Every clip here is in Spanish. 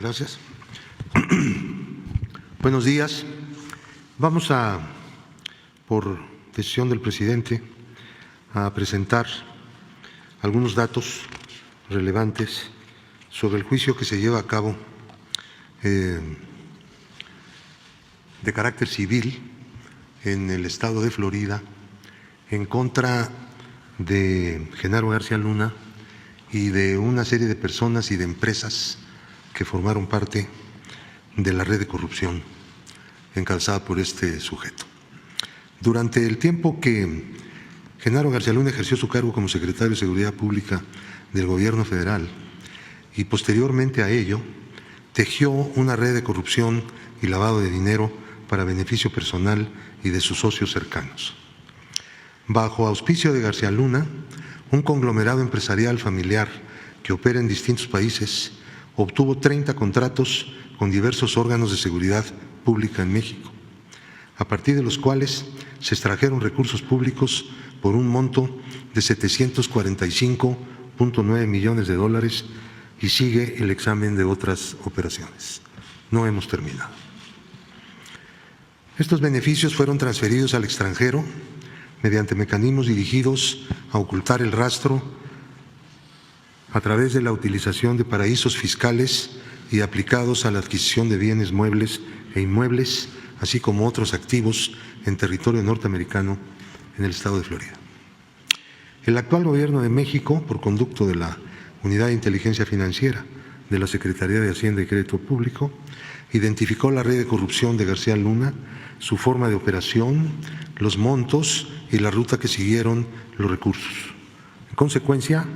Gracias. Buenos días. Vamos a, por decisión del presidente, a presentar algunos datos relevantes sobre el juicio que se lleva a cabo de carácter civil en el estado de Florida en contra de Genaro García Luna y de una serie de personas y de empresas que formaron parte de la red de corrupción encabezada por este sujeto. Durante el tiempo que Genaro García Luna ejerció su cargo como secretario de Seguridad Pública del Gobierno federal y posteriormente a ello tejió una red de corrupción y lavado de dinero para beneficio personal y de sus socios cercanos. Bajo auspicio de García Luna, un conglomerado empresarial familiar que opera en distintos países obtuvo 30 contratos con diversos órganos de seguridad pública en México, a partir de los cuales se extrajeron recursos públicos por un monto de 745.9 millones de dólares y sigue el examen de otras operaciones. No hemos terminado. Estos beneficios fueron transferidos al extranjero mediante mecanismos dirigidos a ocultar el rastro a través de la utilización de paraísos fiscales y aplicados a la adquisición de bienes muebles e inmuebles, así como otros activos en territorio norteamericano en el estado de Florida. El actual Gobierno de México, por conducto de la Unidad de Inteligencia Financiera de la Secretaría de Hacienda y Crédito Público, identificó la red de corrupción de García Luna, su forma de operación, los montos y la ruta que siguieron los recursos. En consecuencia,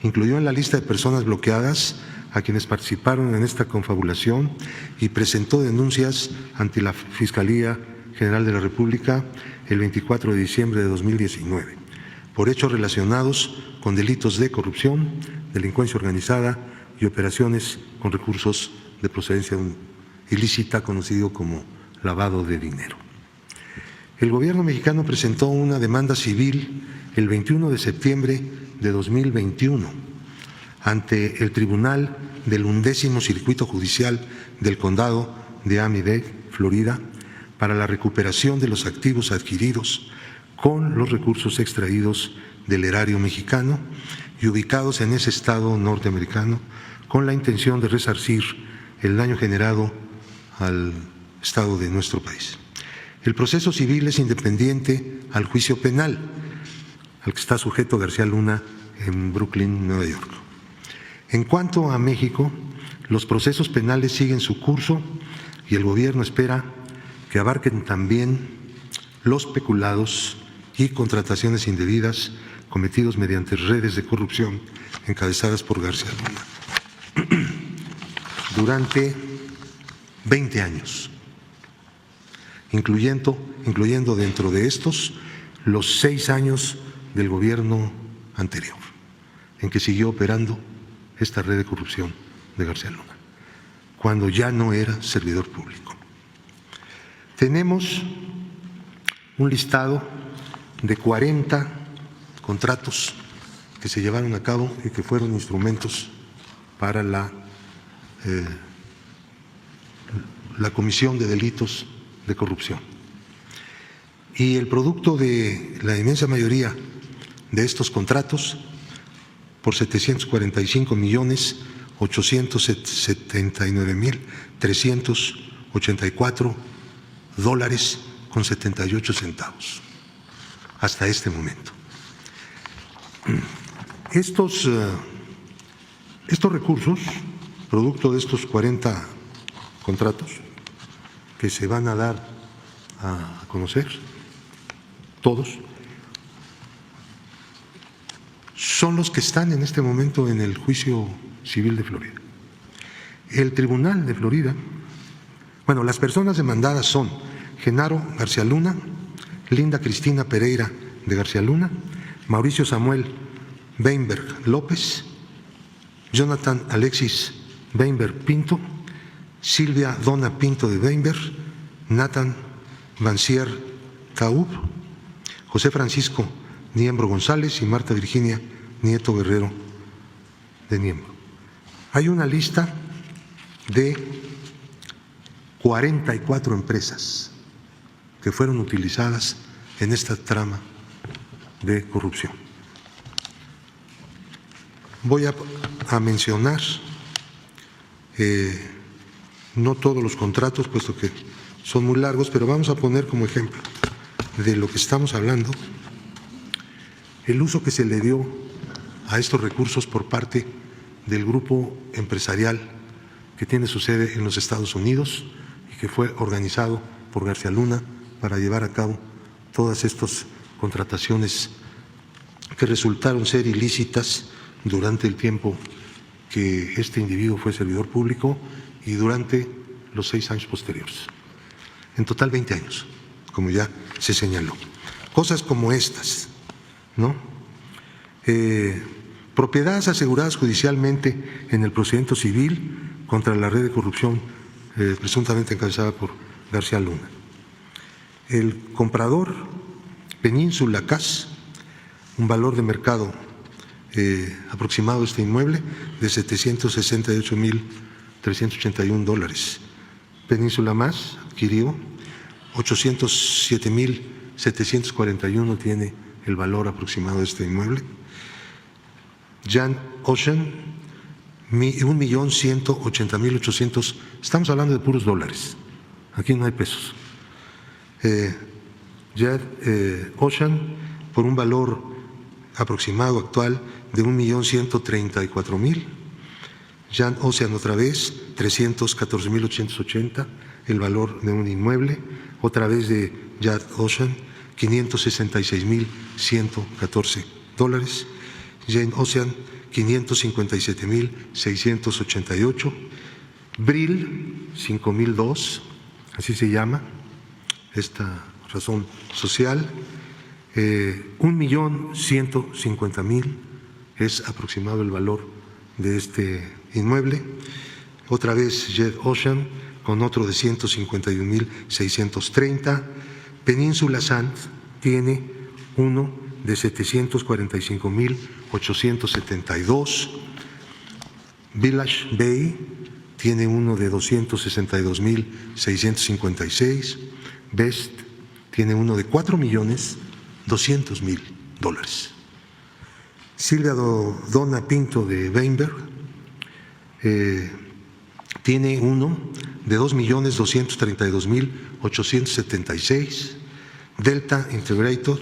incluyó en la lista de personas bloqueadas a quienes participaron en esta confabulación y presentó denuncias ante la Fiscalía General de la República el 24 de diciembre de 2019 por hechos relacionados con delitos de corrupción, delincuencia organizada y operaciones con recursos de procedencia ilícita, conocido como lavado de dinero. El gobierno mexicano presentó una demanda civil el 21 de septiembre de 2021 ante el Tribunal del 11º Circuito Judicial del Condado de Miami-Dade, Florida, para la recuperación de los activos adquiridos con los recursos extraídos del erario mexicano y ubicados en ese estado norteamericano con la intención de resarcir el daño generado al estado de nuestro país. El proceso civil es independiente al juicio penal al que está sujeto García Luna en Brooklyn, Nueva York. En cuanto a México, los procesos penales siguen su curso y el gobierno espera que abarquen también los peculados y contrataciones indebidas cometidos mediante redes de corrupción encabezadas por García Luna durante 20 años, incluyendo dentro de estos los 6 años del gobierno anterior, en que siguió operando esta red de corrupción de García Luna, cuando ya no era servidor público. Tenemos un listado de 40 contratos que se llevaron a cabo y que fueron instrumentos para la comisión de delitos de corrupción. Y el producto de la inmensa mayoría de estos contratos, por 745.879.384 dólares con 78 centavos hasta este momento. Estos recursos, producto de estos 40 contratos que se van a dar a conocer, todos, son los que están en este momento en el juicio civil de Florida. El Tribunal de Florida, bueno, las personas demandadas son Genaro García Luna, Linda Cristina Pereira de García Luna, Mauricio Samuel Weinberg López, Jonathan Alexis Weinberg Pinto, Silvia Donna Pinto de Weinberg, Nathan Vancier Taub, José Francisco Niembro González y Marta Virginia Nieto Guerrero de Niembro. Hay una lista de 44 empresas que fueron utilizadas en esta trama de corrupción. Voy a mencionar no todos los contratos, puesto que son muy largos, pero vamos a poner como ejemplo de lo que estamos hablando el uso que se le dio a estos recursos por parte del grupo empresarial que tiene su sede en los Estados Unidos y que fue organizado por García Luna para llevar a cabo todas estas contrataciones que resultaron ser ilícitas durante el tiempo que este individuo fue servidor público y durante los 6 años posteriores. En total 20 años, como ya se señaló. Cosas como estas, ¿no? Propiedades aseguradas judicialmente en el procedimiento civil contra la red de corrupción presuntamente encabezada por García Luna. El comprador Península CAS, un valor de mercado aproximado de este inmueble de $768,381. Península Más adquirió 807,741 tiene el valor aproximado de este inmueble. Jan Ocean, 1,180,800. Estamos hablando de puros dólares. Aquí no hay pesos. Jan Ocean, por un valor aproximado actual de 1,134,000. Jan Ocean otra vez, 314,880, el valor de un inmueble. Otra vez de Jan Ocean, $566,114. Jane Ocean, 557,688. Brill, 5,002, así se llama esta razón social. 1,150,000 es aproximado el valor de este inmueble. Otra vez Jet Ocean con otro de 151,630. Península Sand tiene uno de 745,872. Village Bay tiene uno de 262,656. Best tiene uno de $4,200,000. Silvia Donna Pinto de Weinberg tiene uno de 2,232,876. Delta Integrator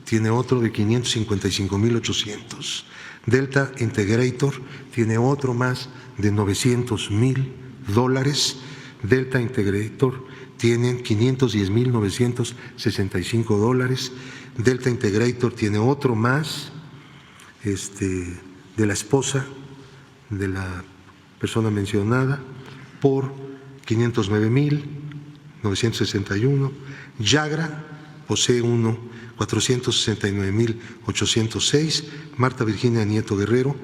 tiene otro de 555,800. Delta Integrator tiene otro más de $900,000. Delta Integrator tienen $510,965. Delta Integrator tiene otro más de la esposa de la persona mencionada por $509,961. Yagra posee uno 469,806. Marta Virginia Nieto Guerrero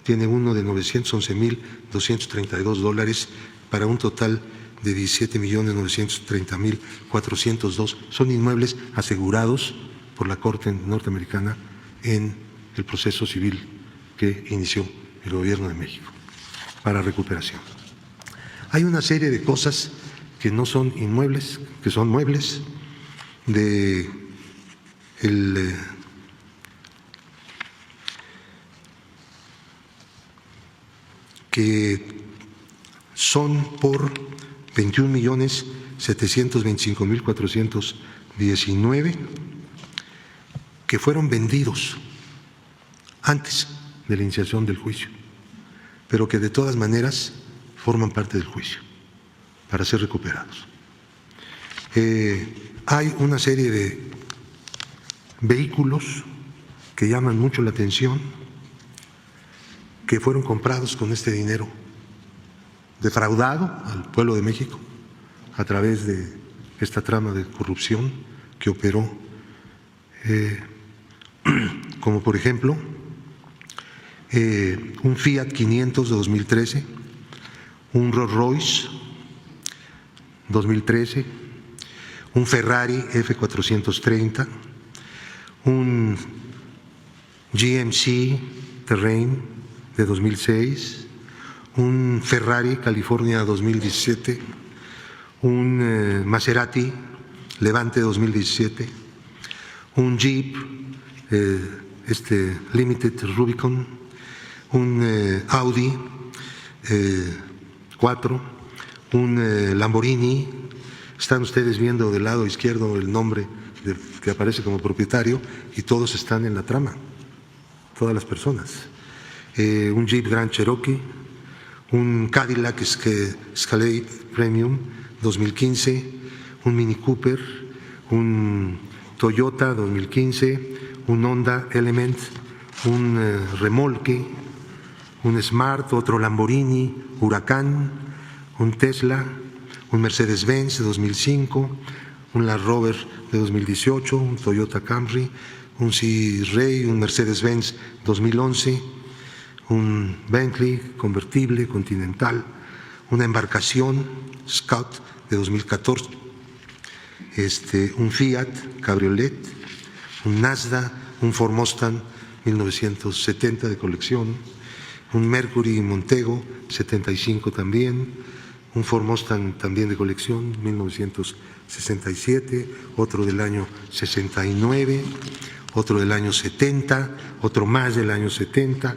tiene uno de $911,232 para un total de $17,930,402. Son inmuebles asegurados por la Corte norteamericana en el proceso civil que inició el Gobierno de México para recuperación. Hay una serie de cosas que no son inmuebles, que son muebles que son por 21,725,419 que fueron vendidos antes de la iniciación del juicio, pero que de todas maneras forman parte del juicio para ser recuperados. Hay una serie de vehículos que llaman mucho la atención, que fueron comprados con este dinero defraudado al pueblo de México a través de esta trama de corrupción que operó, como por ejemplo un Fiat 500 de 2013, un Rolls Royce 2013, un Ferrari F430, un GMC Terrain de 2006, un Ferrari California 2017, un Maserati Levante 2017, un Jeep Limited Rubicon, un Audi 4, un Lamborghini. Están ustedes viendo del lado izquierdo el nombre que aparece como propietario y todos están en la trama, todas las personas. Un Jeep Grand Cherokee, un Cadillac Escalade Premium 2015, un Mini Cooper, un Toyota 2015, un Honda Element, un remolque, un Smart, otro Lamborghini, Huracán, un Tesla, un Mercedes-Benz de 2005, un Land Rover de 2018, un Toyota Camry, un Sea Ray, un Mercedes-Benz 2011, un Bentley convertible Continental, una embarcación Scout de 2014, un Fiat Cabriolet, un Mazda, un Ford Mustang 1970 de colección, un Mercury Montego 75 también, un Ford Mustang también de colección 1967, otro del año 69, otro del año 70, otro más del año 70,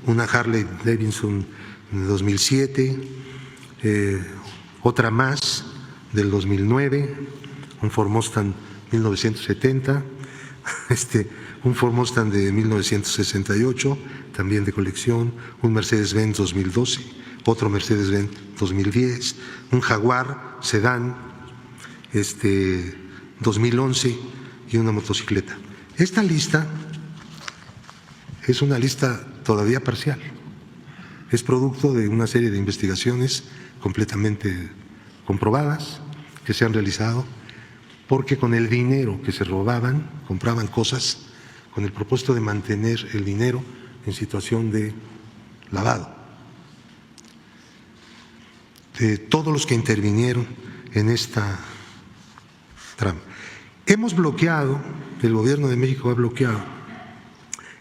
una Harley Davidson de 2007, otra más del 2009, un Ford Mustang 1970, un Ford Mustang de 1968, también de colección, un Mercedes-Benz 2012, otro Mercedes-Benz 2010, un Jaguar sedán 2011 y una motocicleta. Esta lista es una lista todavía parcial, es producto de una serie de investigaciones completamente comprobadas que se han realizado, porque con el dinero que se robaban compraban cosas con el propósito de mantener el dinero en situación de lavado. De todos los que intervinieron en esta trama. Hemos bloqueado, el Gobierno de México ha bloqueado,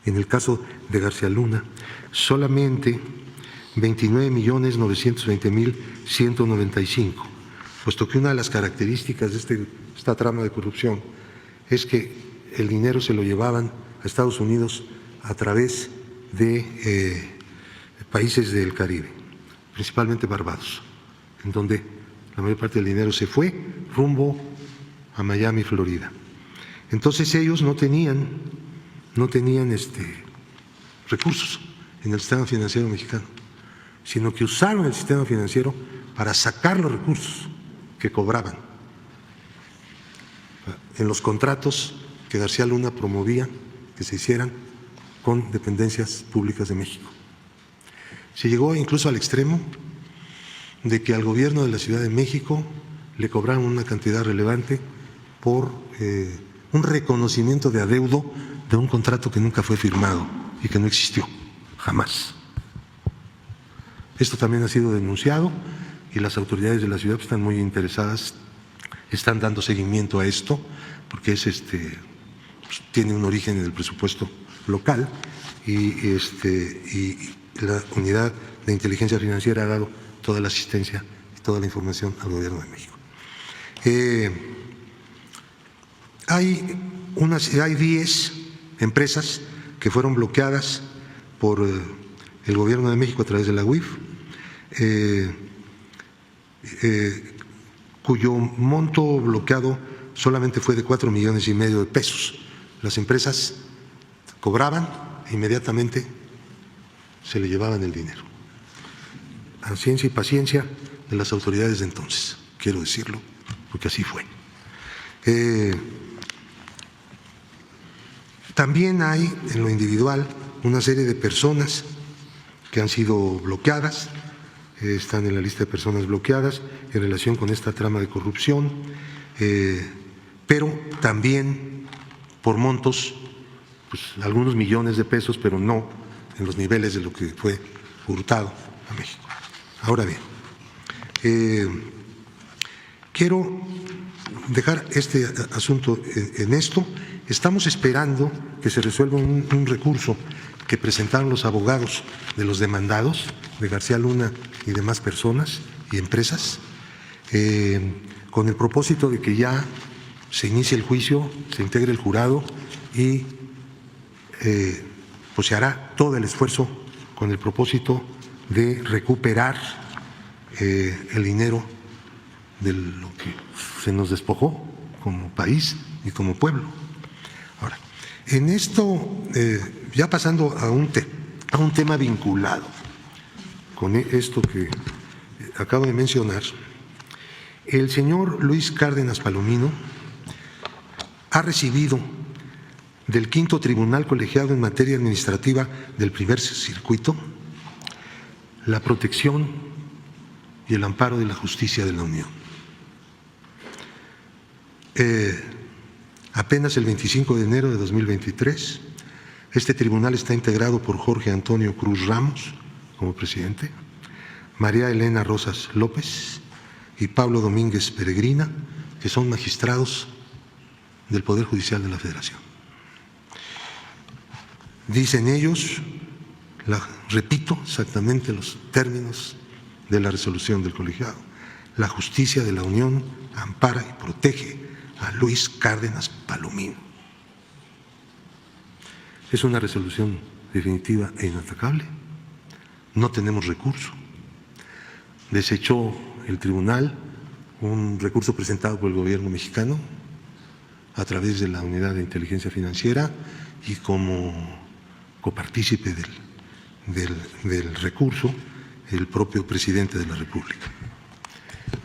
en el caso de García Luna, solamente 29.920.195, puesto que una de las características de esta trama de corrupción es que el dinero se lo llevaban a Estados Unidos a través de países del Caribe, principalmente Barbados, en donde la mayor parte del dinero se fue rumbo a Miami, Florida. Entonces ellos no tenían recursos en el sistema financiero mexicano, sino que usaron el sistema financiero para sacar los recursos que cobraban en los contratos que García Luna promovía que se hicieran con dependencias públicas de México. Se llegó incluso al extremo de que al gobierno de la Ciudad de México le cobraron una cantidad relevante por un reconocimiento de adeudo de un contrato que nunca fue firmado y que no existió, jamás. Esto también ha sido denunciado y las autoridades de la ciudad están muy interesadas, están dando seguimiento a esto, porque es tiene un origen en el presupuesto local y la unidad de inteligencia financiera ha dado toda la asistencia y toda la información al Gobierno de México. Hay 10 empresas que fueron bloqueadas por el Gobierno de México a través de la UIF, cuyo monto bloqueado solamente fue de 4,5 millones de pesos. Las empresas cobraban e inmediatamente se le llevaban el dinero. A ciencia y paciencia de las autoridades de entonces, quiero decirlo, porque así fue. También hay en lo individual una serie de personas que han sido bloqueadas, están en la lista de personas bloqueadas en relación con esta trama de corrupción, pero también por montos, pues algunos millones de pesos, pero no en los niveles de lo que fue hurtado a México. Ahora bien, quiero dejar este asunto en esto. Estamos esperando que se resuelva un recurso que presentaron los abogados de los demandados, de García Luna y demás personas y empresas, con el propósito de que ya se inicie el juicio, se integre el jurado y pues se hará todo el esfuerzo con el propósito de recuperar el dinero de lo que se nos despojó como país y como pueblo. Ahora, en esto, ya pasando a un tema vinculado con esto que acabo de mencionar, el señor Luis Cárdenas Palomino ha recibido del Quinto Tribunal Colegiado en Materia Administrativa del Primer Circuito la protección y el amparo de la justicia de la Unión. Apenas el 25 de enero de 2023, este tribunal está integrado por Jorge Antonio Cruz Ramos como presidente, María Elena Rosas López y Pablo Domínguez Peregrina, que son magistrados del Poder Judicial de la Federación. Dicen ellos, repito exactamente los términos de la resolución del colegiado: la justicia de la Unión ampara y protege a Luis Cárdenas Palomino. Es una resolución definitiva e inatacable, no tenemos recurso. Desechó el tribunal un recurso presentado por el gobierno mexicano a través de la Unidad de Inteligencia Financiera y como copartícipe del recurso el propio presidente de la República.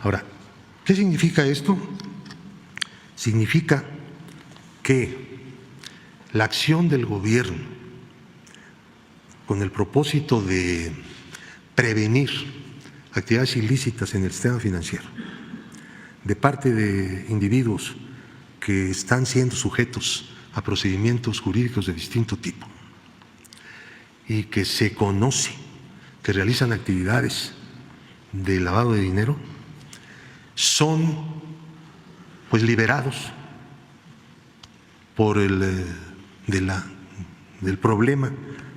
Ahora, ¿qué significa esto? Significa que la acción del gobierno con el propósito de prevenir actividades ilícitas en el sistema financiero de parte de individuos que están siendo sujetos a procedimientos jurídicos de distinto tipo y que se conoce que realizan actividades de lavado de dinero, son pues liberados por del problema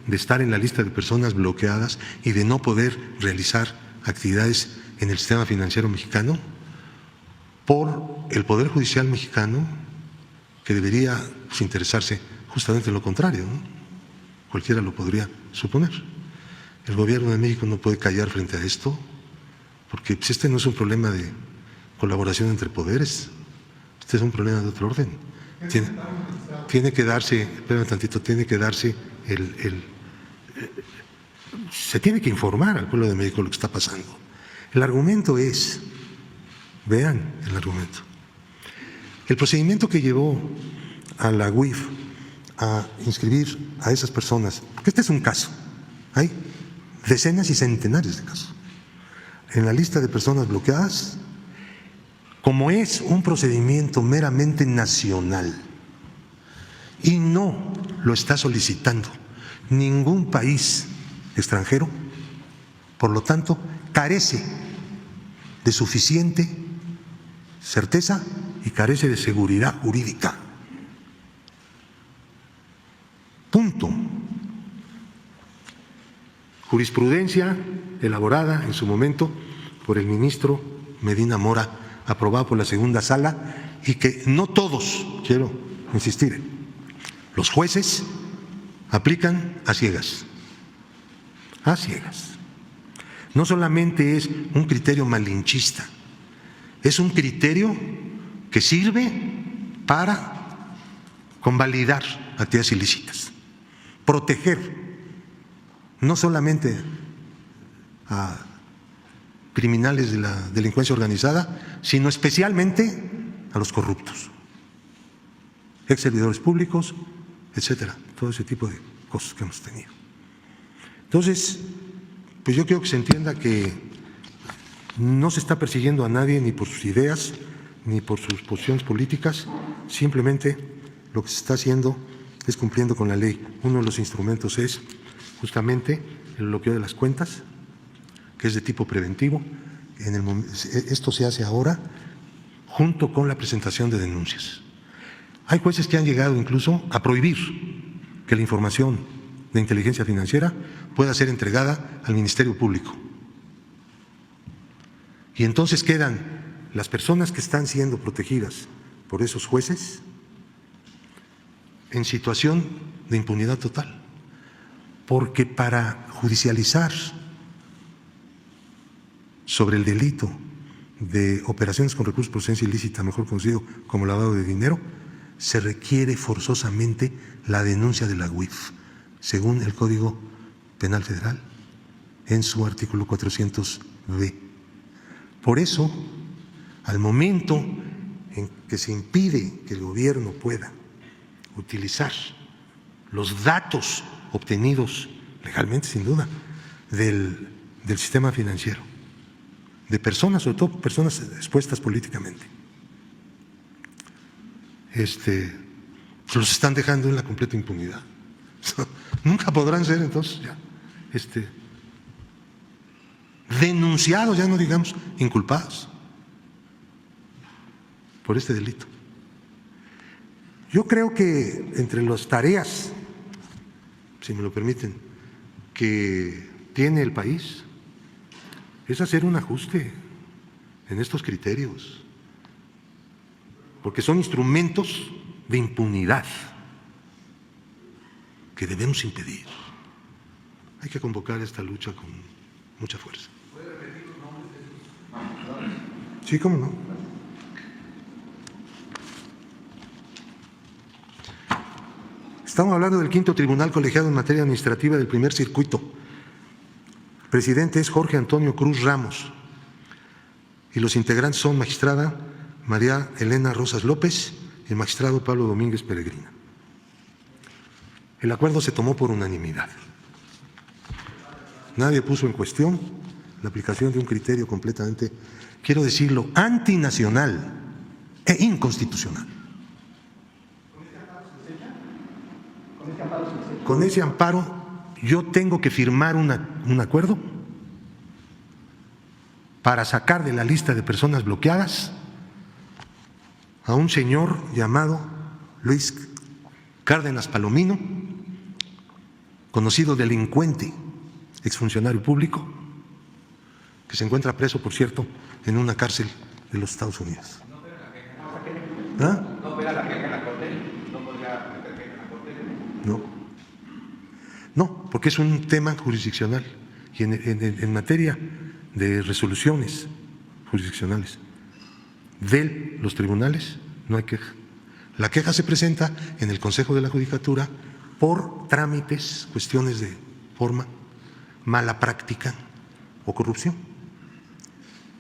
de estar en la lista de personas bloqueadas y de no poder realizar actividades en el sistema financiero mexicano por el Poder Judicial mexicano, que debería pues, interesarse justamente en lo contrario, ¿no? Cualquiera lo podría suponer. El gobierno de México no puede callar frente a esto, porque pues, este no es un problema de colaboración entre poderes, este es un problema de otro orden. Tiene que darse, espérame tantito, tiene que darse se tiene que informar al pueblo de México lo que está pasando. El argumento es, vean el argumento, el procedimiento que llevó a la UIF a inscribir a esas personas, porque este es un caso, hay decenas y centenares de casos, en la lista de personas bloqueadas, como es un procedimiento meramente nacional y no lo está solicitando ningún país extranjero, por lo tanto, carece de suficiente certeza y carece de seguridad jurídica. Punto. Jurisprudencia elaborada en su momento por el ministro Medina Mora, aprobada por la segunda sala, y que no todos, quiero insistir, los jueces aplican a ciegas. A ciegas. No solamente es un criterio malinchista, es un criterio que sirve para convalidar actividades ilícitas, proteger no solamente a criminales de la delincuencia organizada, sino especialmente a los corruptos, ex servidores públicos, etcétera, todo ese tipo de cosas que hemos tenido. Entonces, pues yo quiero que se entienda que no se está persiguiendo a nadie ni por sus ideas ni por sus posiciones políticas, simplemente lo que se está haciendo es cumpliendo con la ley. Uno de los instrumentos es justamente el bloqueo de las cuentas, que es de tipo preventivo. Esto se hace ahora junto con la presentación de denuncias. Hay jueces que han llegado incluso a prohibir que la información de inteligencia financiera pueda ser entregada al Ministerio Público. Y entonces quedan las personas que están siendo protegidas por esos jueces en situación de impunidad total. Porque para judicializar sobre el delito de operaciones con recursos de procedencia ilícita, mejor conocido como lavado de dinero, se requiere forzosamente la denuncia de la UIF, según el Código Penal Federal, en su artículo 400b. Por eso, al momento en que se impide que el gobierno pueda utilizar los datos obtenidos legalmente, sin duda, del sistema financiero, de personas, sobre todo personas expuestas políticamente, los están dejando en la completa impunidad. Nunca podrán ser entonces ya denunciados, ya no digamos inculpados por este delito. Yo creo que entre las tareas, si me lo permiten, que tiene el país es hacer un ajuste en estos criterios, porque son instrumentos de impunidad que debemos impedir. Hay que convocar esta lucha con mucha fuerza. ¿Puede repetir los nombres de esos? Sí, cómo no. Estamos hablando del quinto tribunal colegiado en materia administrativa del primer circuito. El presidente es Jorge Antonio Cruz Ramos y los integrantes son magistrada María Elena Rosas López y el magistrado Pablo Domínguez Peregrina. El acuerdo se tomó por unanimidad. Nadie puso en cuestión la aplicación de un criterio completamente, quiero decirlo, antinacional e inconstitucional. Con ese amparo yo tengo que firmar un acuerdo para sacar de la lista de personas bloqueadas a un señor llamado Luis Cárdenas Palomino, conocido delincuente, exfuncionario público, que se encuentra preso, por cierto, en una cárcel de los Estados Unidos. ¿Ah? No, porque es un tema jurisdiccional y en materia de resoluciones jurisdiccionales de los tribunales no hay queja. La queja se presenta en el Consejo de la Judicatura por trámites, cuestiones de forma, mala práctica o corrupción.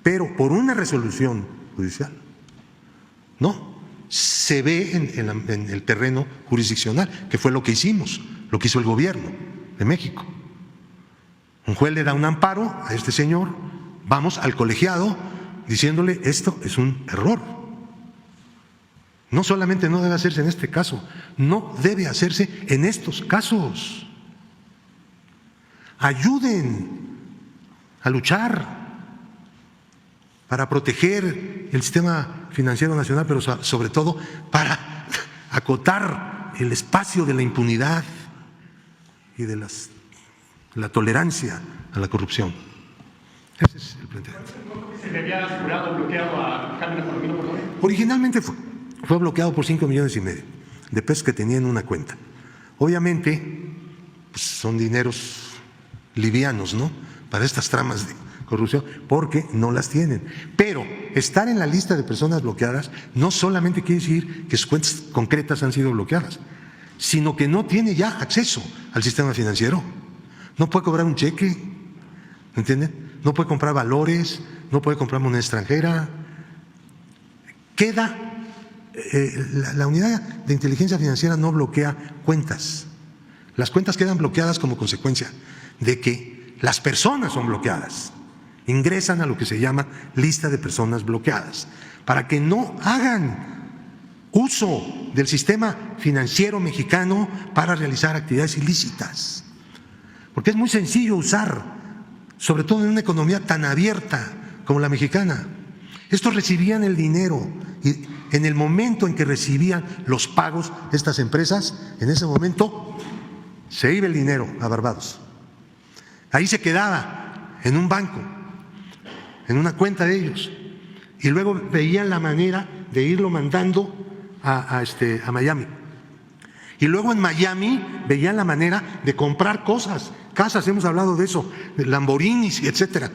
Pero por una resolución judicial, no, se ve en el terreno jurisdiccional, que fue lo que hicimos, lo que hizo el gobierno de México. Un juez le da un amparo a este señor, vamos al colegiado diciéndole esto es un error. No solamente no debe hacerse en este caso, no debe hacerse en estos casos. Ayuden a luchar para proteger el sistema financiero nacional, pero sobre todo para acotar el espacio de la impunidad y de la tolerancia a la corrupción. Ese es el planteamiento. ¿Se le había asegurado bloqueado a Cárdenas Palomino, por favor? Originalmente fue bloqueado por 5,5 millones de pesos que tenía en una cuenta. Obviamente, pues son dineros livianos, ¿no?, para estas tramas de corrupción, porque no las tienen. Pero estar en la lista de personas bloqueadas no solamente quiere decir que sus cuentas concretas han sido bloqueadas, sino que no tiene ya acceso al sistema financiero. No puede cobrar un cheque, ¿entienden? No puede comprar valores, no puede comprar moneda extranjera. Queda, la unidad de inteligencia financiera no bloquea cuentas. Las cuentas quedan bloqueadas como consecuencia de que las personas son bloqueadas. Ingresan a lo que se llama lista de personas bloqueadas, para que no hagan uso del sistema financiero mexicano para realizar actividades ilícitas. Porque es muy sencillo usar, sobre todo en una economía tan abierta como la mexicana. Estos recibían el dinero y en el momento en que recibían los pagos de estas empresas, en ese momento se iba el dinero a Barbados. Ahí se quedaba en un banco, en una cuenta de ellos, y luego veían la manera de irlo mandando a Miami. Y luego en Miami veían la manera de comprar cosas, casas, hemos hablado de eso, de Lamborghinis, etcétera.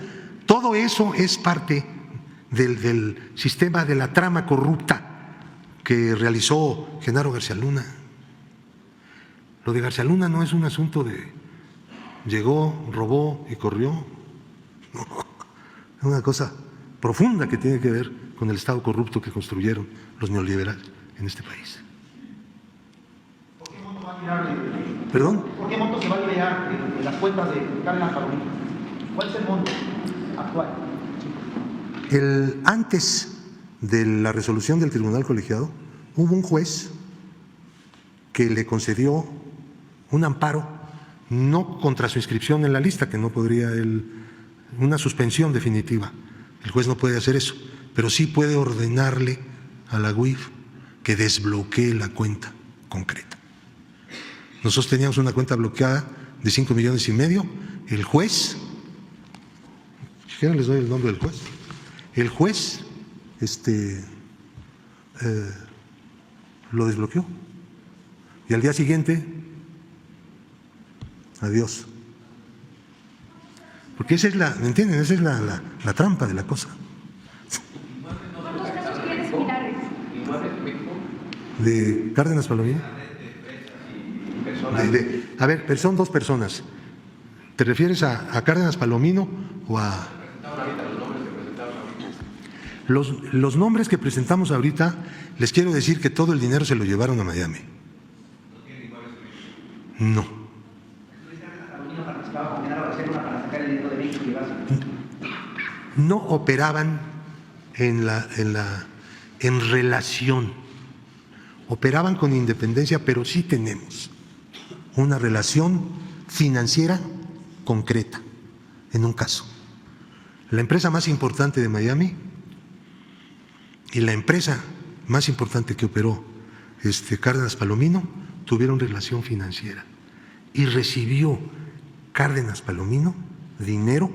Todo eso es parte del sistema de la trama corrupta que realizó Genaro García Luna. Lo de García Luna no es un asunto de llegó, robó y corrió. No, es una cosa profunda que tiene que ver con el Estado corrupto que construyeron los neoliberales en este país. ¿Por qué monto va a tirar ¿Perdón? ¿Por qué monto se va a liberar de las cuentas de Cárdenas Palomino? ¿Cuál es el monto actual? Antes de la resolución del Tribunal Colegiado, hubo un juez que le concedió un amparo, no contra su inscripción en la lista, que no podría una suspensión definitiva. El juez no puede hacer eso, pero sí puede ordenarle a la UIF que desbloquee la cuenta concreta. Nosotros teníamos una cuenta bloqueada de 5,5 millones. El juez, si quieren les doy el nombre del juez. El juez lo desbloqueó y al día siguiente, adiós. Porque esa es ¿me entienden? Esa es la trampa de la cosa. ¿De Cárdenas Palomino? A ver, son dos personas. ¿Te refieres a Cárdenas Palomino o a...? Los nombres que presentamos ahorita, les quiero decir que todo el dinero se lo llevaron a Miami. No. No operaban en relación, operaban con independencia, pero sí tenemos una relación financiera concreta en un caso. La empresa más importante de Miami y la empresa más importante que operó Cárdenas Palomino tuvieron relación financiera y recibió Cárdenas Palomino dinero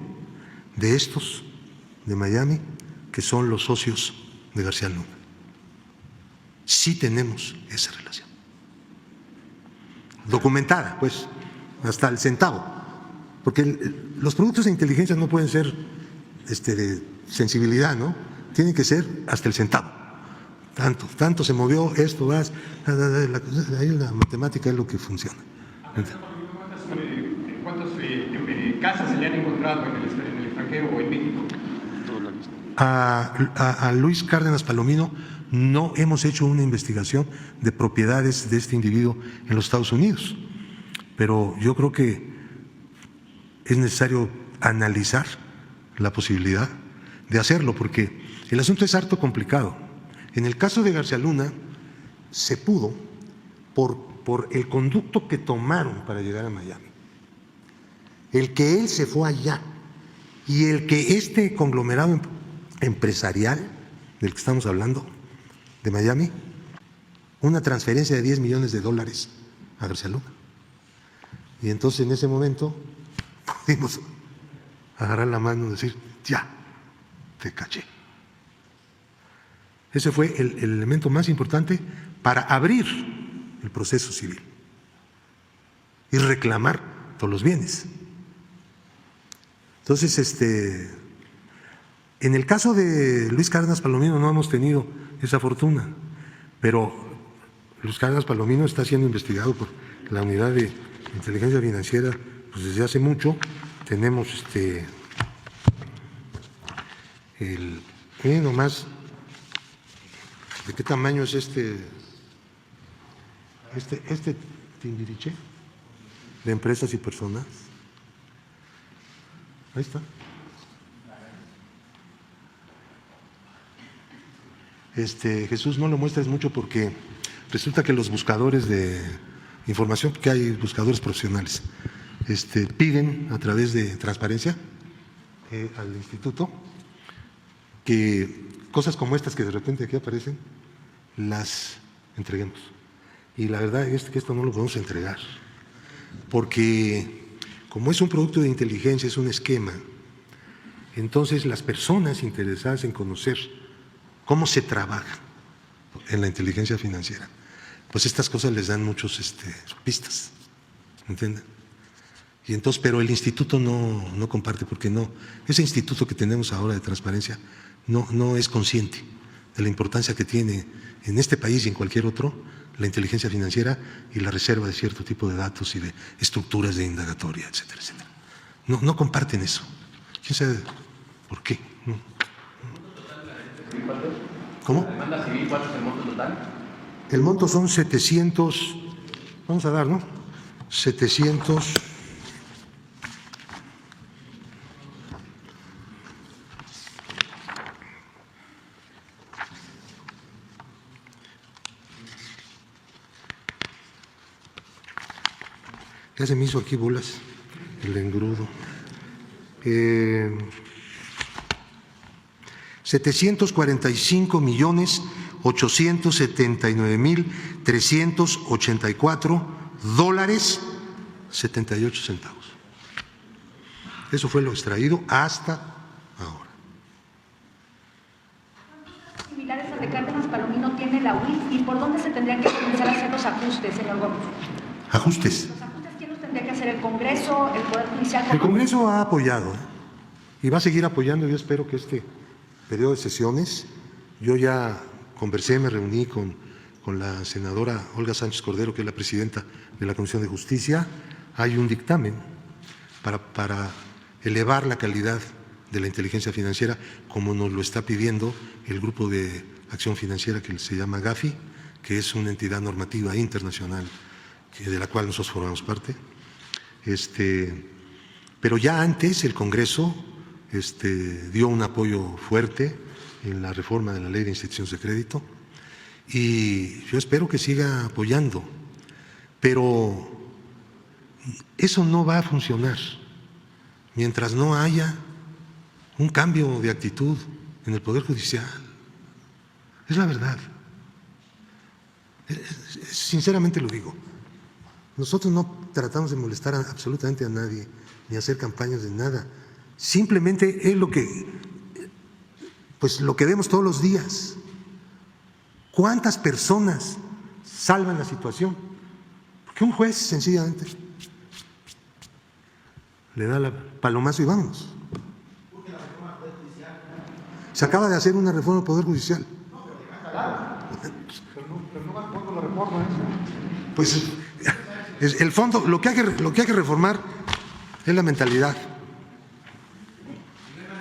de estos de Miami que son los socios de García Luna. Sí tenemos esa relación documentada, pues hasta el centavo, porque los productos de inteligencia no pueden ser de sensibilidad, ¿no? Tienen que ser hasta el centavo. Tanto se movió esto, ahí la matemática es lo que funciona. ¿Cuántas casas se le han encontrado en el extranjero o en México? A Luis Cárdenas Palomino no hemos hecho una investigación de propiedades de este individuo en los Estados Unidos, pero yo creo que es necesario analizar la posibilidad de hacerlo, porque el asunto es harto complicado. En el caso de García Luna se pudo por el conducto que tomaron para llegar a Miami, el que él se fue allá y el que este conglomerado empresarial del que estamos hablando de Miami, una transferencia de $10 millones a García Luna. Y entonces en ese momento pudimos agarrar la mano y decir, ya, te caché. Ese fue el elemento más importante para abrir el proceso civil y reclamar todos los bienes. Entonces, en el caso de Luis Cárdenas Palomino no hemos tenido esa fortuna, pero Luis Cárdenas Palomino está siendo investigado por la Unidad de Inteligencia Financiera pues desde hace mucho. Tenemos miren nomás de qué tamaño es este Timbiriche de empresas y personas. Ahí está. Jesús, no lo muestres mucho porque resulta que los buscadores de información, que hay buscadores profesionales, piden a través de transparencia al instituto que cosas como estas que de repente aquí aparecen las entreguemos. Y la verdad es que esto no lo podemos entregar porque como es un producto de inteligencia, es un esquema, entonces las personas interesadas en conocer cómo se trabaja en la inteligencia financiera, pues estas cosas les dan muchos pistas, ¿entienden? Y entonces, pero el instituto no comparte, porque ese instituto que tenemos ahora de transparencia no es consciente de la importancia que tiene en este país y en cualquier otro la inteligencia financiera y la reserva de cierto tipo de datos y de estructuras de indagatoria, etcétera, etcétera. No comparten eso. ¿Quién sabe por qué? ¿Cómo? ¿La demanda civil cuánto es el monto total? El monto son 700, vamos a dar, ¿no? 700. Ya se me hizo aquí bolas el engrudo. 745.879.384 dólares 78 centavos. Eso fue lo extraído hasta ahora. Similares al de Cárdenas Palomino tiene la UIF, ¿y por dónde se tendrían que comenzar a hacer los ajustes, señor Gómez? Ajustes. ¿Los ajustes quién los tendría que hacer? ¿El Congreso, el Poder Judicial? El Congreso ha apoyado y va a seguir apoyando. Yo espero que este periodo de sesiones, yo ya conversé, me reuní con la senadora Olga Sánchez Cordero, que es la presidenta de la Comisión de Justicia. Hay un dictamen para elevar la calidad de la inteligencia financiera, como nos lo está pidiendo el Grupo de Acción Financiera que se llama GAFI, que es una entidad normativa internacional de la cual nosotros formamos parte. Pero ya antes el Congreso dio un apoyo fuerte en la reforma de la Ley de Instituciones de Crédito y yo espero que siga apoyando, pero eso no va a funcionar mientras no haya un cambio de actitud en el Poder Judicial. Es la verdad. Sinceramente lo digo. Nosotros no tratamos de molestar absolutamente a nadie, ni hacer campañas de nada. Simplemente es lo que vemos todos los días. ¿Cuántas personas salvan la situación? Porque un juez sencillamente le da la palomazo y vámonos. Se acaba de hacer una reforma del Poder Judicial. Pero no va con la reforma esa. Pues el fondo, lo que hay que reformar es la mentalidad,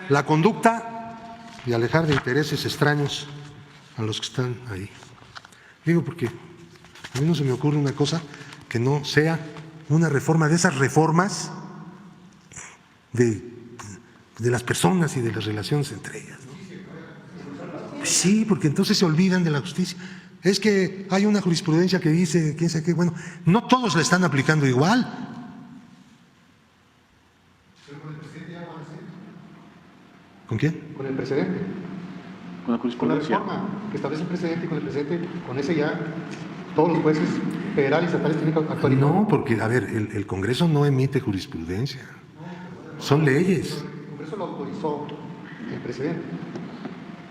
la conducta y alejar de intereses extraños a los que están ahí. Digo porque a mí no se me ocurre una cosa que no sea una reforma de esas reformas de las personas y de las relaciones entre ellas, ¿no? Sí, porque entonces se olvidan de la justicia. Es que hay una jurisprudencia que dice, quién sabe qué, bueno, no todos la están aplicando igual. ¿Pero con el presidente ya van a hacer? ¿Con quién? Con el precedente. Con la Con la jurisprudencia. reforma que establece el precedente y con el precedente, con ese ya todos los jueces federales y estatales tienen que actuar igual. No, porque, a ver, el Congreso no emite jurisprudencia. Son leyes. El Congreso lo autorizó el precedente.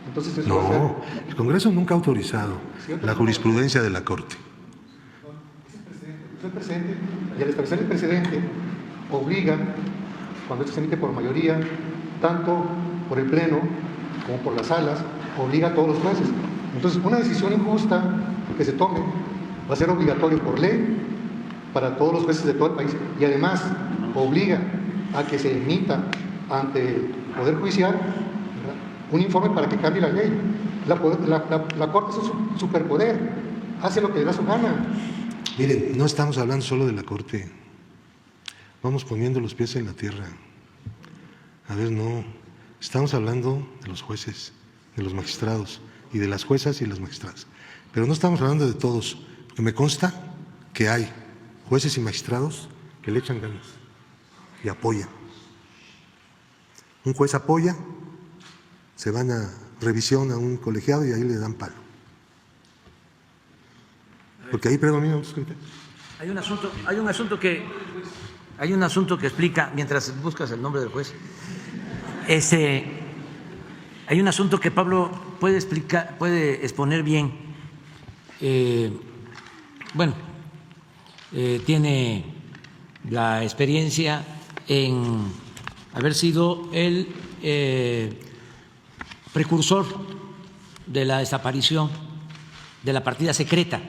Entonces eso va a ser. No, el Congreso nunca ha autorizado la jurisprudencia de la Corte. Es el precedente, y al establecer el precedente obliga, cuando esto se emite por mayoría, tanto por el Pleno como por las salas, obliga a todos los jueces. Entonces, una decisión injusta que se tome va a ser obligatorio por ley para todos los jueces de todo el país y además obliga a que se emita ante el Poder Judicial, ¿verdad?, un informe para que cambie la ley. La Corte es un superpoder, hace lo que le da su gana. Miren, no estamos hablando solo de la Corte. Vamos poniendo los pies en la tierra. A ver, no. Estamos hablando de los jueces, de los magistrados y de las juezas y las magistradas. Pero no estamos hablando de todos, porque me consta que hay jueces y magistrados que le echan ganas y apoyan. Un juez apoya, se van a revisión a un colegiado y ahí le dan palo. Porque ahí predominan los criterios. Hay un asunto que explica, mientras buscas el nombre del juez, hay un asunto que Pablo puede explicar, puede exponer bien. Tiene la experiencia en haber sido el precursor de la desaparición de la partida secreta.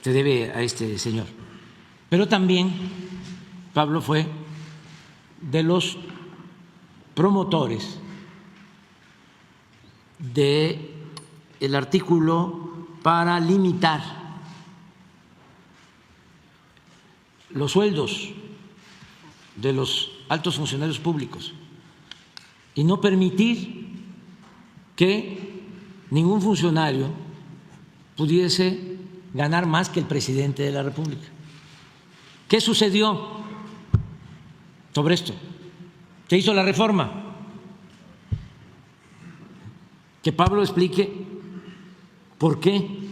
Se debe a este señor. Pero también Pablo fue de los promotores del artículo para limitar los sueldos de los altos funcionarios públicos y no permitir que ningún funcionario pudiese ganar más que el presidente de la República. ¿Qué sucedió sobre esto? Se hizo la reforma. Que Pablo explique por qué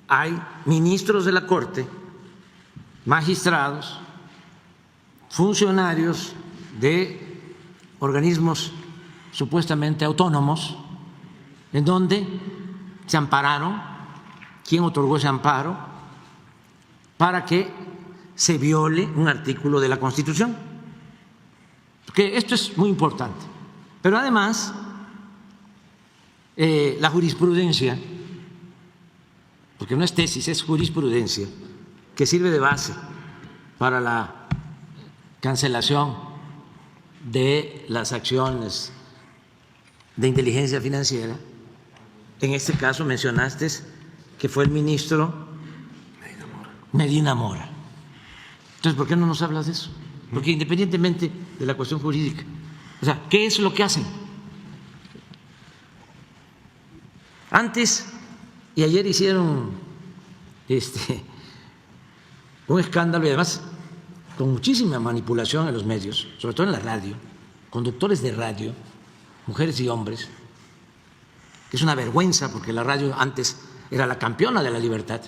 hay ministros de la Corte, magistrados, funcionarios de organismos supuestamente autónomos, en donde se ampararon. ¿Quién otorgó ese amparo? Para que se viole un artículo de la Constitución. Porque esto es muy importante. Pero además, la jurisprudencia, porque no es tesis, es jurisprudencia, que sirve de base para la cancelación de las acciones de inteligencia financiera. En este caso mencionaste que fue el ministro Medina Mora. Entonces, ¿por qué no nos hablas de eso? Porque independientemente de la cuestión jurídica, o sea, ¿qué es lo que hacen? Antes y ayer hicieron un escándalo y además con muchísima manipulación en los medios, sobre todo en la radio, conductores de radio, mujeres y hombres, que es una vergüenza porque la radio antes era la campeona de la libertad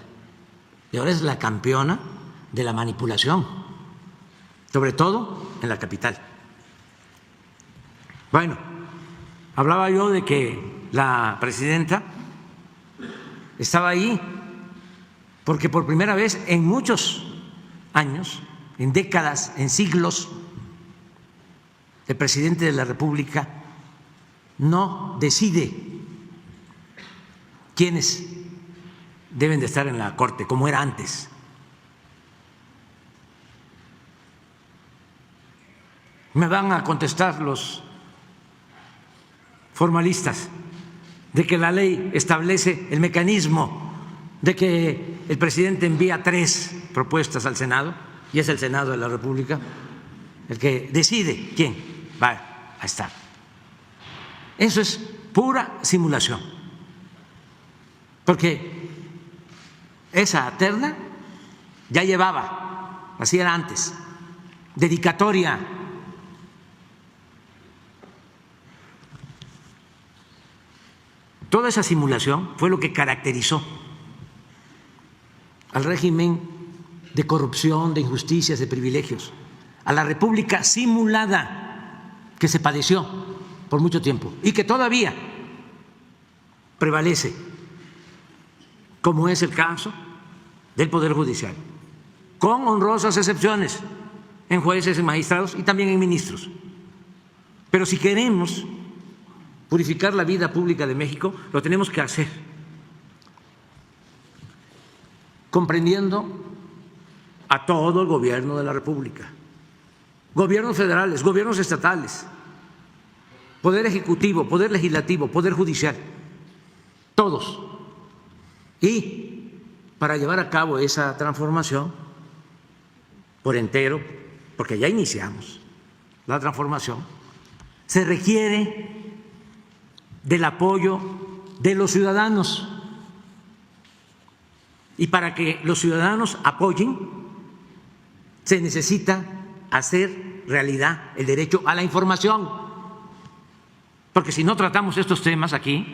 y ahora es la campeona de la manipulación, sobre todo en la capital. Bueno, hablaba yo de que la presidenta estaba ahí porque por primera vez en muchos años, en décadas, en siglos, el presidente de la República no decide quiénes deben de estar en la Corte, como era antes. Me van a contestar los formalistas de que la ley establece el mecanismo de que el presidente envía 3 propuestas al Senado y es el Senado de la República el que decide quién va a estar. Eso es pura simulación, porque esa terna ya llevaba, así era antes, dedicatoria. Toda esa simulación fue lo que caracterizó al régimen de corrupción, de injusticias, de privilegios, a la república simulada que se padeció por mucho tiempo y que todavía prevalece, como es el caso del Poder Judicial, con honrosas excepciones en jueces, en magistrados y también en ministros. Pero si queremos purificar la vida pública de México, lo tenemos que hacer comprendiendo a todo el gobierno de la República, gobiernos federales, gobiernos estatales, poder ejecutivo, poder legislativo, poder judicial, todos. Y para llevar a cabo esa transformación por entero, porque ya iniciamos la transformación, se requiere del apoyo de los ciudadanos. Y para que los ciudadanos apoyen, se necesita hacer realidad el derecho a la información. Porque si no tratamos estos temas aquí,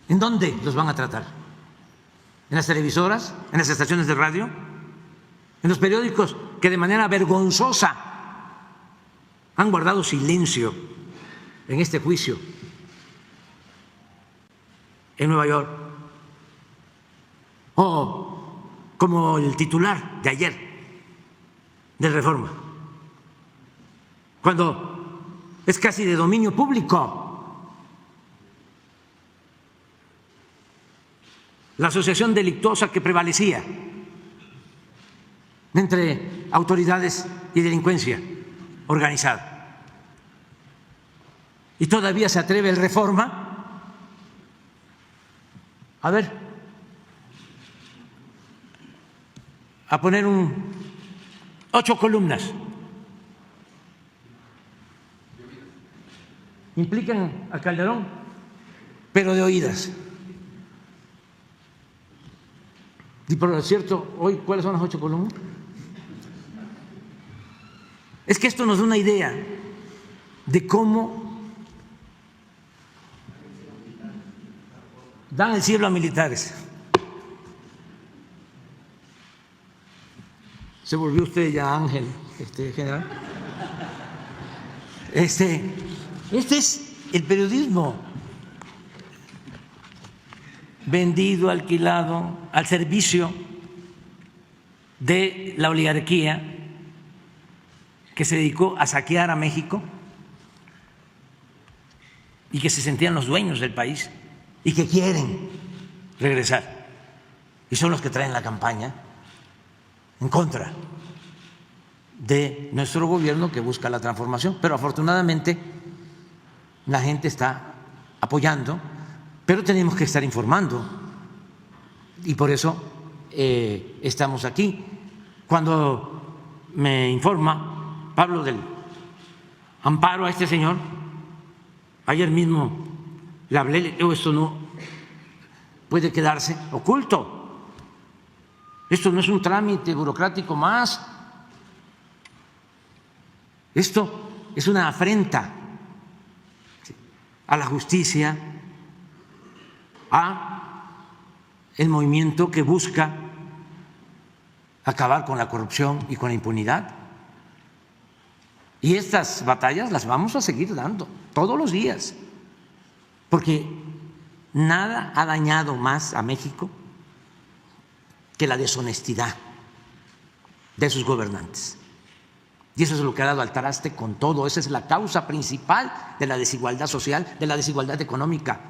¿en dónde los van a tratar? ¿En las televisoras? ¿En las estaciones de radio? en los periódicos que de manera vergonzosa han guardado silencio en este juicio en Nueva York, o como el titular de ayer de Reforma, cuando es casi de dominio público. La asociación delictuosa que prevalecía entre autoridades y delincuencia organizada. Y todavía se atreve el Reforma a poner 8 columnas. Implican a Calderón, pero de oídas. Y por cierto, hoy, ¿cuáles son las 8 columnas? Es que esto nos da una idea de cómo dan el cielo a militares. ¿Se volvió usted ya ángel, general? Este es el periodismo vendido, alquilado, al servicio de la oligarquía que se dedicó a saquear a México y que se sentían los dueños del país y que quieren regresar. Y son los que traen la campaña en contra de nuestro gobierno que busca la transformación. Pero afortunadamente la gente está apoyando, pero tenemos que estar informando y por eso estamos aquí. Cuando me informa Pablo del amparo a este señor, ayer mismo le hablé, le digo, esto no puede quedarse oculto, esto no es un trámite burocrático más, esto es una afrenta a la justicia, a el movimiento que busca acabar con la corrupción y con la impunidad. Y estas batallas las vamos a seguir dando todos los días, porque nada ha dañado más a México que la deshonestidad de sus gobernantes. Y eso es lo que ha dado al traste con todo. Esa es la causa principal de la desigualdad social, de la desigualdad económica,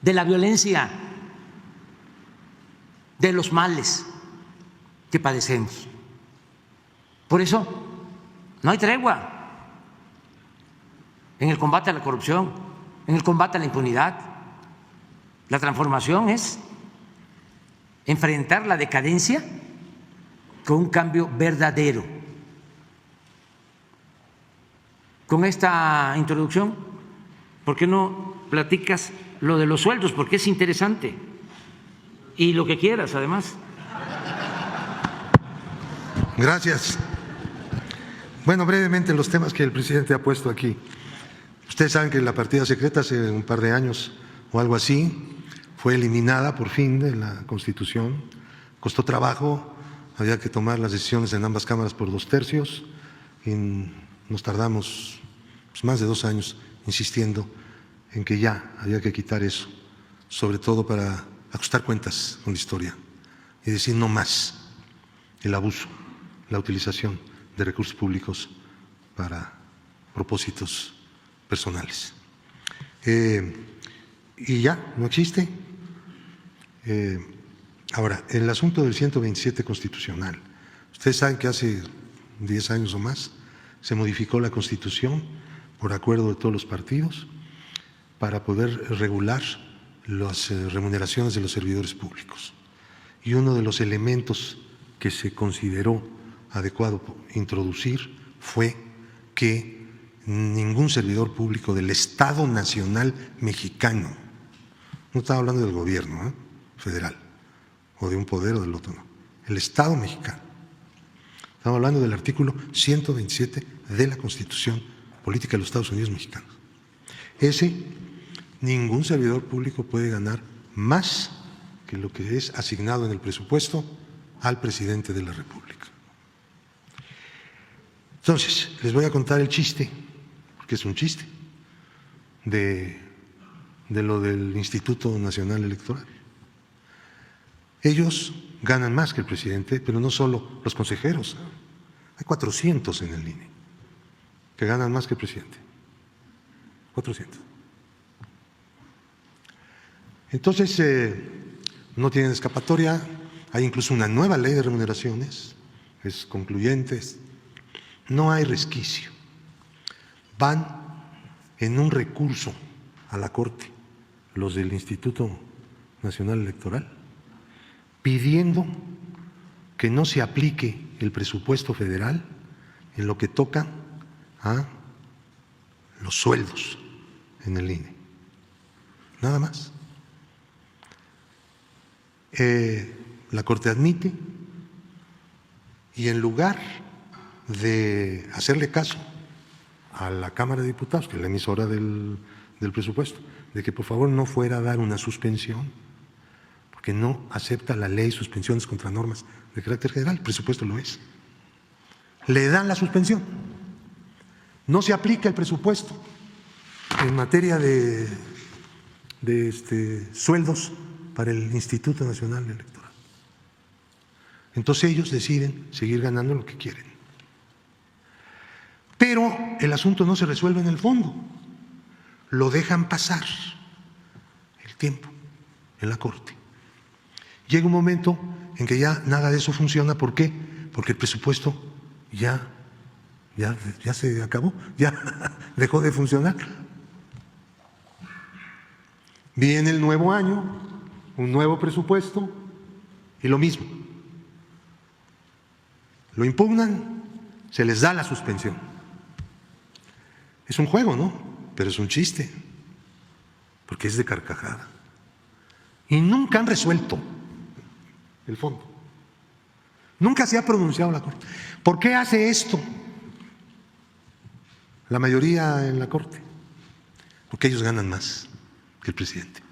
de la violencia, de los males que padecemos. Por eso no hay tregua en el combate a la corrupción, en el combate a la impunidad. La transformación es enfrentar la decadencia con un cambio verdadero. Con esta introducción, ¿por qué no platicas lo de los sueldos? Porque es interesante. Y lo que quieras, además. Gracias. Bueno, brevemente los temas que el presidente ha puesto aquí. Ustedes saben que la partida secreta hace un par de años o algo así fue eliminada por fin de la Constitución. Costó trabajo, había que tomar las decisiones en ambas cámaras por 2/3 y nos tardamos más de 2 años insistiendo en que ya había que quitar eso, sobre todo para ajustar cuentas con la historia y decir no más el abuso, la utilización de recursos públicos para propósitos personales. Y ya, no existe. Ahora, el asunto del 127 constitucional. Ustedes saben que hace 10 años o más se modificó la Constitución por acuerdo de todos los partidos para poder regular las remuneraciones de los servidores públicos. Y uno de los elementos que se consideró adecuado introducir fue que ningún servidor público del Estado Nacional Mexicano, no estaba hablando del gobierno federal o de un poder o del otro, no, el Estado mexicano. Estamos hablando del artículo 127 de la Constitución Política de los Estados Unidos Mexicanos. Ningún servidor público puede ganar más que lo que es asignado en el presupuesto al presidente de la República. Entonces, les voy a contar el chiste, porque es un chiste, de lo del Instituto Nacional Electoral. Ellos ganan más que el presidente, pero no solo los consejeros. Hay 400 en el INE que ganan más que el presidente. 400. Entonces, no tienen escapatoria. Hay incluso una nueva ley de remuneraciones, es concluyente. No hay resquicio. Van en un recurso a la Corte, los del Instituto Nacional Electoral, pidiendo que no se aplique el presupuesto federal en lo que toca a los sueldos en el INE. Nada más. La Corte admite y en lugar de hacerle caso a la Cámara de Diputados, que es la emisora del presupuesto, de que por favor no fuera a dar una suspensión, porque no acepta la ley suspensiones contra normas de carácter general, el presupuesto lo es. Le dan la suspensión. No se aplica el presupuesto en materia de sueldos para el Instituto Nacional Electoral. Entonces ellos deciden seguir ganando lo que quieren. Pero el asunto no se resuelve en el fondo, lo dejan pasar el tiempo en la Corte. Llega un momento en que ya nada de eso funciona. ¿Por qué? Porque el presupuesto ya se acabó, ya dejó de funcionar. Viene el nuevo año, un nuevo presupuesto y lo mismo. Lo impugnan, se les da la suspensión. Es un juego, ¿no? Pero es un chiste, porque es de carcajada. Y nunca han resuelto el fondo. Nunca se ha pronunciado la Corte. ¿Por qué hace esto la mayoría en la Corte? Porque ellos ganan más que el presidente.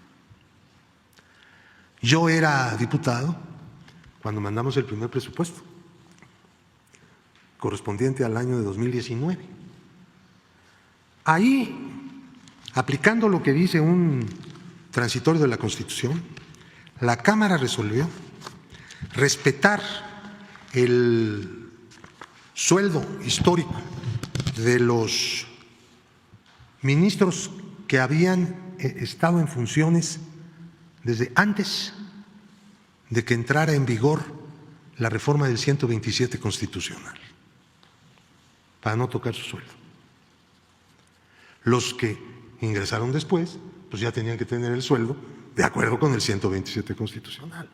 Yo era diputado cuando mandamos el primer presupuesto, correspondiente al año de 2019. Ahí, aplicando lo que dice un transitorio de la Constitución, la Cámara resolvió respetar el sueldo histórico de los ministros que habían estado en funciones desde antes de que entrara en vigor la reforma del 127 constitucional, para no tocar su sueldo. Los que ingresaron después, pues ya tenían que tener el sueldo de acuerdo con el 127 constitucional.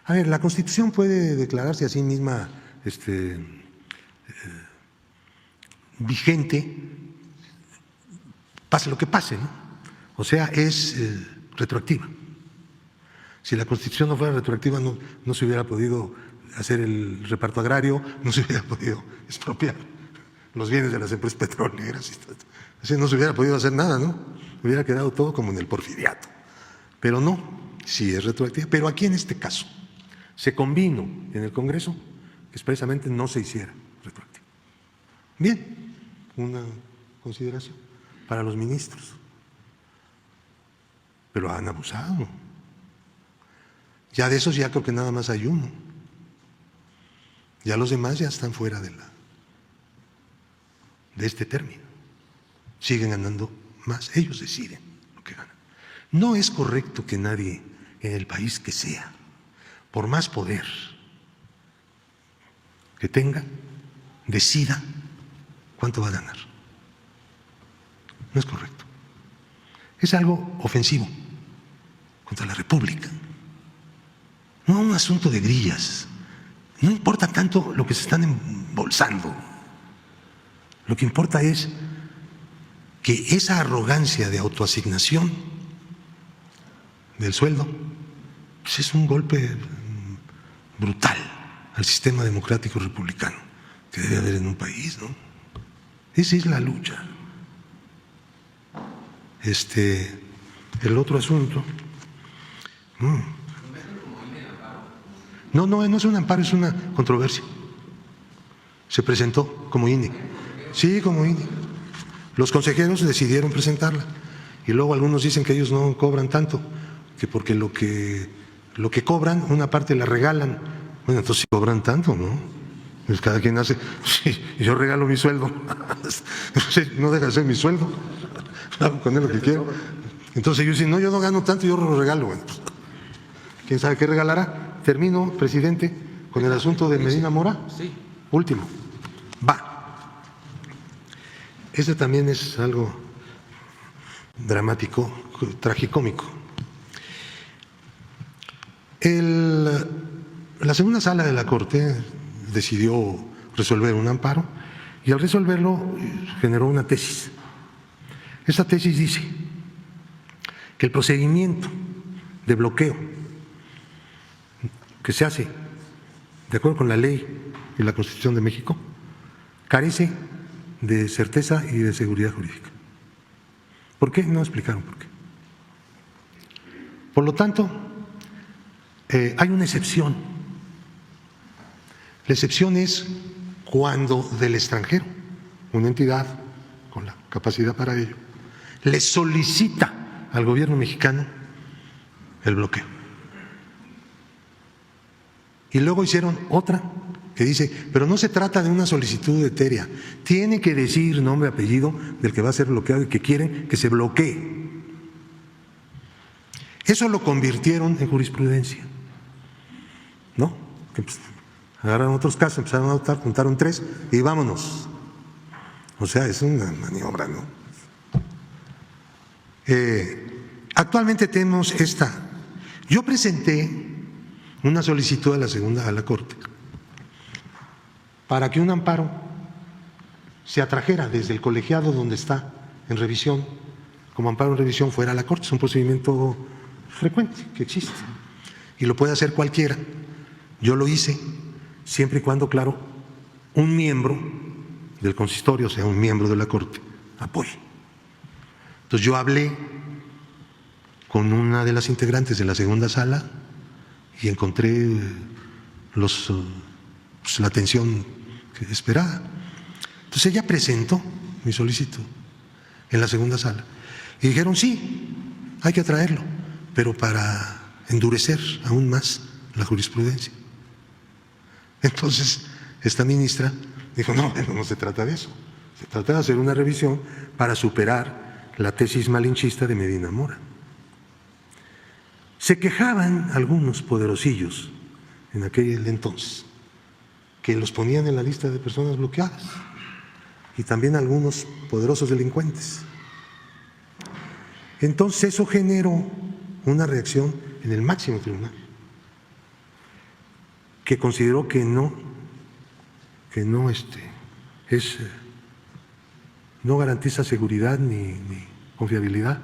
A ver, la Constitución puede declararse a sí misma vigente, pase lo que pase, ¿no? O sea, es retroactiva. Si la Constitución no fuera retroactiva, no se hubiera podido hacer el reparto agrario, no se hubiera podido expropiar los bienes de las empresas petroleras. Así no se hubiera podido hacer nada, ¿no? Hubiera quedado todo como en el porfiriato. Pero no, sí es retroactiva. Pero aquí en este caso se convino en el Congreso que expresamente no se hiciera retroactiva. Bien, una consideración para los ministros. Pero han abusado. Ya de esos ya creo que nada más hay uno. Ya los demás ya están fuera de este término. Siguen ganando más. Ellos deciden lo que ganan. No es correcto que nadie en el país que sea, por más poder que tenga, decida cuánto va a ganar. No es correcto. Es algo ofensivo contra la República. No un asunto de grillas. No importa tanto lo que se están embolsando. Lo que importa es que esa arrogancia de autoasignación del sueldo pues es un golpe brutal al sistema democrático republicano que debe haber en un país, ¿no? Esa es la lucha. El otro asunto. No es un amparo, es una controversia. Se presentó como INE. Sí, como INE. Los consejeros decidieron presentarla. Y luego algunos dicen que ellos no cobran tanto, que porque lo que cobran, una parte la regalan. Bueno, entonces sí cobran tanto, ¿no? Pues cada quien hace, sí, yo regalo mi sueldo, no deja de ser mi sueldo, hago con él lo que quiero. Entonces yo dicen, no, yo no gano tanto, yo lo regalo. Bueno, pues, ¿quién sabe qué regalará? Termino, presidente, con el asunto de Medina Mora. Sí. Último. Va. Este también es algo dramático, tragicómico. La segunda sala de la Corte decidió resolver un amparo y al resolverlo generó una tesis. Esta tesis dice que el procedimiento de bloqueo que se hace de acuerdo con la ley y la Constitución de México carece de certeza y de seguridad jurídica. ¿Por qué? No explicaron por qué. Por lo tanto, hay una excepción. La excepción es cuando del extranjero, una entidad con la capacidad para ello, le solicita al gobierno mexicano el bloqueo. Y luego hicieron otra que dice, pero no se trata de una solicitud etérea, tiene que decir nombre, apellido del que va a ser bloqueado y que quieren que se bloquee. Eso lo convirtieron en jurisprudencia, ¿no? Que pues, agarraron otros casos, empezaron a votar, juntaron 3 y vámonos. O sea, es una maniobra, ¿no? Actualmente tenemos esta. Yo presenté una solicitud a la Corte para que un amparo se atrajera desde el colegiado donde está en revisión, como amparo en revisión fuera a la Corte. Es un procedimiento frecuente que existe y lo puede hacer cualquiera. Yo lo hice siempre y cuando, claro, un miembro del consistorio, o sea, un miembro de la Corte, apoye. Entonces yo hablé con una de las integrantes de la segunda sala y encontré la atención que esperaba. Entonces ella presentó mi solicitud en la segunda sala y dijeron, sí, hay que traerlo, pero para endurecer aún más la jurisprudencia. Entonces esta ministra dijo, no se trata de eso, se trata de hacer una revisión para superar la tesis malinchista de Medina Mora. Se quejaban algunos poderosillos en aquel entonces que los ponían en la lista de personas bloqueadas y también algunos poderosos delincuentes. Entonces eso generó una reacción en el máximo tribunal que consideró que no garantiza seguridad ni confiabilidad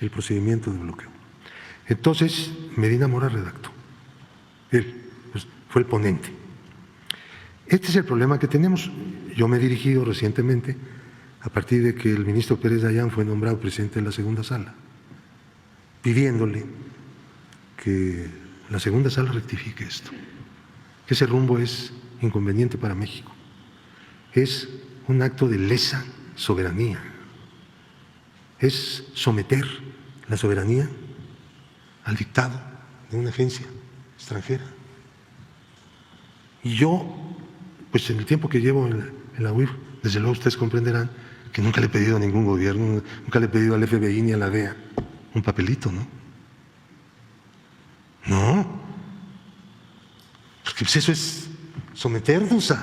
el procedimiento de bloqueo. Entonces Medina Mora redactó, él pues, fue el ponente. Este es el problema que tenemos. Yo me he dirigido recientemente, a partir de que el ministro Pérez Dayán fue nombrado presidente de la segunda sala, pidiéndole que la segunda sala rectifique esto, que ese rumbo es inconveniente para México, es un acto de lesa soberanía, es someter la soberanía al dictado de una agencia extranjera. Y yo, pues en el tiempo que llevo en la UIF, desde luego ustedes comprenderán que nunca le he pedido a ningún gobierno, nunca le he pedido al FBI ni a la DEA un papelito, ¿no? No, porque pues eso es someternos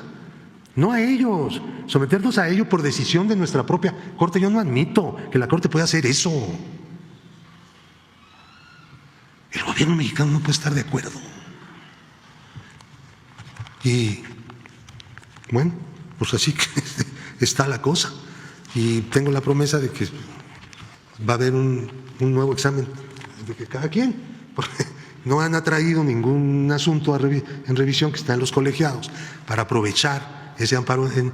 no a ellos, someternos a ellos por decisión de nuestra propia Corte. Yo no admito que la Corte pueda hacer eso. El gobierno mexicano no puede estar de acuerdo. Y bueno, pues así que está la cosa. Y tengo la promesa de que va a haber un nuevo examen de que cada quien, porque no han atraído ningún asunto en revisión que está en los colegiados para aprovechar ese amparo en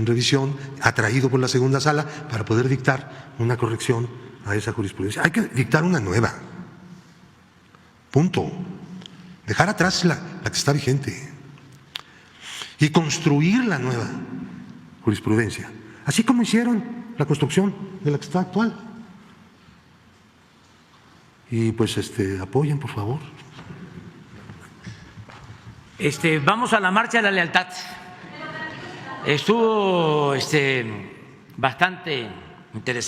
revisión atraído por la segunda sala para poder dictar una corrección a esa jurisprudencia. Hay que dictar una nueva. Punto. Dejar atrás la que está vigente y construir la nueva. jurisprudencia, así como hicieron la construcción de la que está actual. Y pues apoyen, por favor. Vamos a la marcha de la lealtad. Estuvo bastante interesante.